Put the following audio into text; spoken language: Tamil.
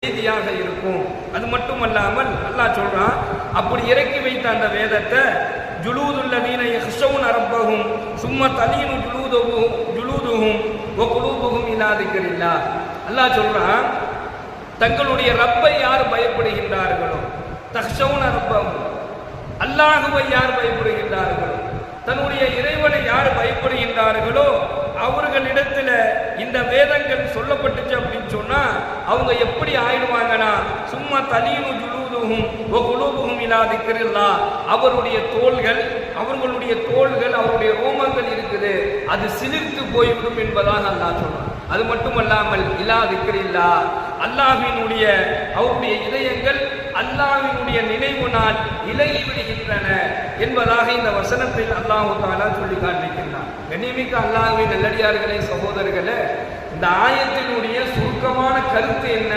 செய்தியாக இருக்கும். அது மட்டுமல்லாமல் அல்லாஹ் சொல்றான், அப்படி இறக்கி வைத்த அந்த வேதத்தை ஜுலூதுல்லதீன யஹ்ஷவுன ரப்பஹும் சும்ம தலீனு ஜுலூதுஹும் வ குலூபுஹும் இலா திக்ரில்லாஹ். அல்லாஹ் சொல்றான், தங்களுடைய ரப்பை யார் பயப்படுகின்றார்களோ, தஹ்ஷவுன ரப்பஹும், அல்லாஹுவை யார் பயப்படுகின்றார்களோ, தன்னுடைய இறைவனை யார் பயப்படுகின்றார்களோ அவர்களிடத்துல இந்த வேதங்கள் சொல்லப்பட்டுச்சு அப்படின்னு சொன்னா அவங்க எப்படி ஆயிடுவாங்கன்னா, சும்மா தலீனு ஜுலூதுஹும் வ குலூபுஹும் இலா திக்ரில்லாஹ், அவர்களுடைய தோள்கள் அவருடைய ரோமங்கள் இருக்குது, அது சிலிர்த்து போய்விடும் என்பதாக அல்லாஹ் சொல்றான். அது மட்டுமல்லாமல் இலா திக்ரில்லாஹ், அல்லாஹ்வினுடைய அவருடைய இதயங்கள் அல்லாஹ்வினுடைய நினைவுனால் இலகி விடுகின்றன என்பதாக இந்த வசனத்தில் அல்லாஹ் தஆலா சொல்லி காண்பிக்கின்றான். கண்ணியமிக்க அல்லாஹ்வின் நல்லடியார்களே, சகோதரர்களே, இந்த ஆயத்தினுடைய சுருக்கமான கருத்து என்ன?